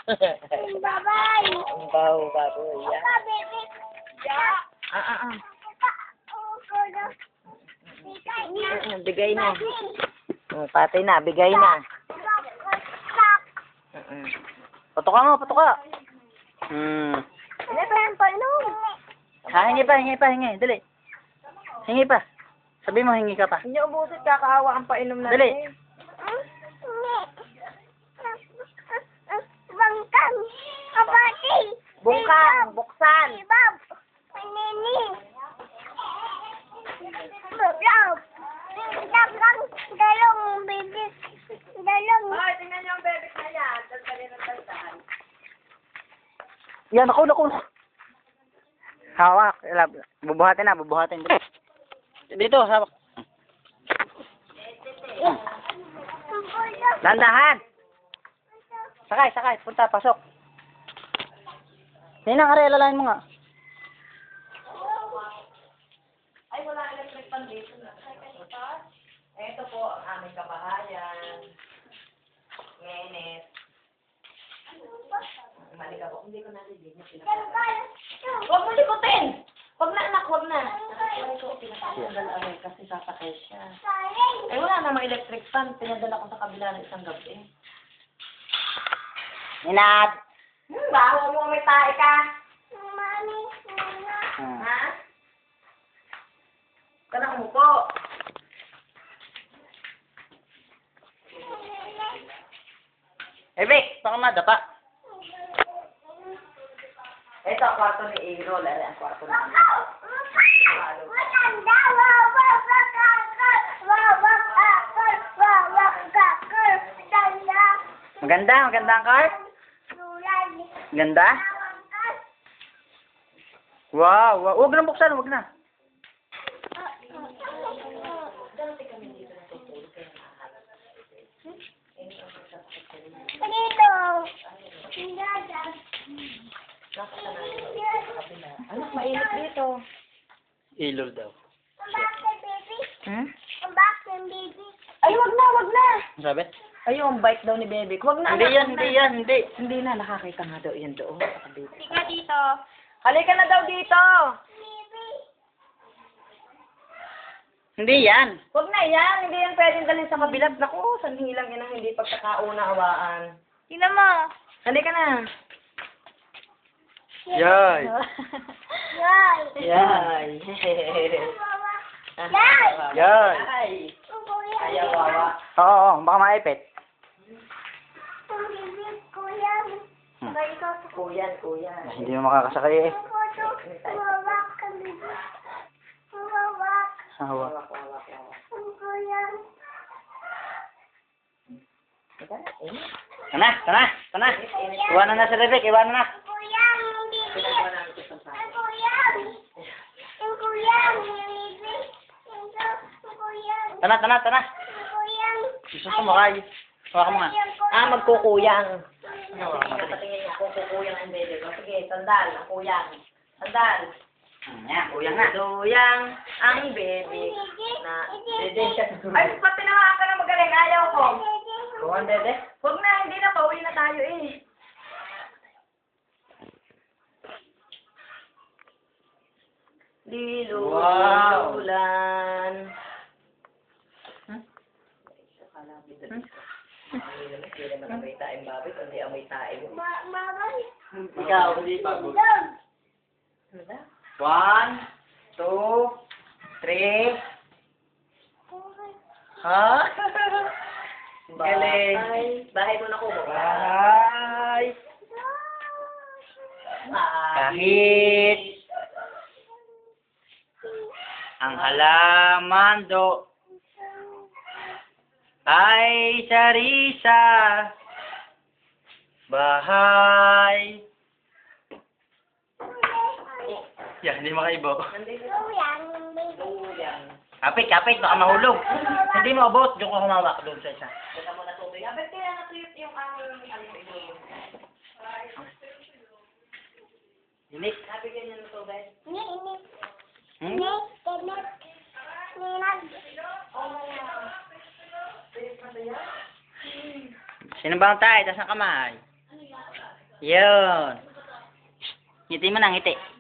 Bye-bye. Ang baho-baho. Yan. Bigay na. Patay na, bigay na. Patuka mo, patuka. Hindi pa yan pa, inom. Hingi pa, hingi. Dali. Hingi pa. Sabi mo, hingi ka pa. Hindi ubusit, kakaawa ang painom natin. Dali. Bangkang. Kabati. Bungkang, buksan. Ibab. Panini. Love. Dagang. Dalong, baby. Dalong. Ay, tingnan niyo ang bebek na yan. Tagkalin ng talsaan. Yan, naku. Hawak. Bubuhatin. Dito, hawak. Dandahan. Sakay. Punta, pasok. Ninang, are, lalahin mo nga. Ay, wala electric pan dito. Ito po ang aming kabahayan. Ngenes. Malika po. Hindi ko nalilid. Huwag mo likutin! Huwag na anak, huwag na. Nakakaway ko, pinakasandal away kasi sasakay siya. Ay, wala namang electric fan. Pinadala ko sa kabila ng isang gabi. Ninad. Baho mo, may tae ka. Mami. Mama. Ha? Kanang mo po. Vic, baka madapa. Ito ang kwarto ni Iro. Lala ang kwarto ni Iro. Maganda ang car? Ganda? Wow. Huwag na buksan, huwag na. Anak, mainit dito. Ilol daw. Ay, wag na. Ano sabi? Ay, yung bike daw ni Bebe. Wag na, Hindi anak, yan. Hindi na, nakakita nga daw yan doon. Halika dito. Halika na daw dito. Hindi yan. Wag na yan. Hindi yan pwedeng dalhin sa kabilang. Naku, sanhi lang yan ang hindi pagkakauna-awaan. Tingnan mo. Halika na. Yay. Yay. Yay. Yay. Yay. Ay. Ayaw, wawa. Oo, baka maipit. Kuyan. Hindi mo makakasakay eh. Hawak. Tana. Iwanan na si Rebek, iwanan na. Tana. Gusto mo kay. Hawakan mo nga. Magkukuyang. Patingin niya kung kukuyang ang Bebe ko. Sige, sandal. Ang kuyang. Sandal. Yan, kuyang na. Duyang ang Bebe na ay, pati na ka na magaling. Ayaw ko. Kuhan, Dede. Huwag na, hindi na. Pauwi na tayo eh. Wow. Dilulan. Ikaw, hindi pa. 1, 2, 3. Ha? Galing. Bahay mo na ko. Bye. Kahit ang halaman do ay sarisa bahay. Yan, hindi makaibo. Kapit, baka mahulog. Hindi mo abot, doon ko humawak doon sa isa. Kita mo na tubig. Abet kaya natuyot yung aming alipin. Init. Nabigyan niya ng tubig. Hmm? Sino ba ang tayo? Taas ang kamay. Yun. Ngiti mo na, ngiti.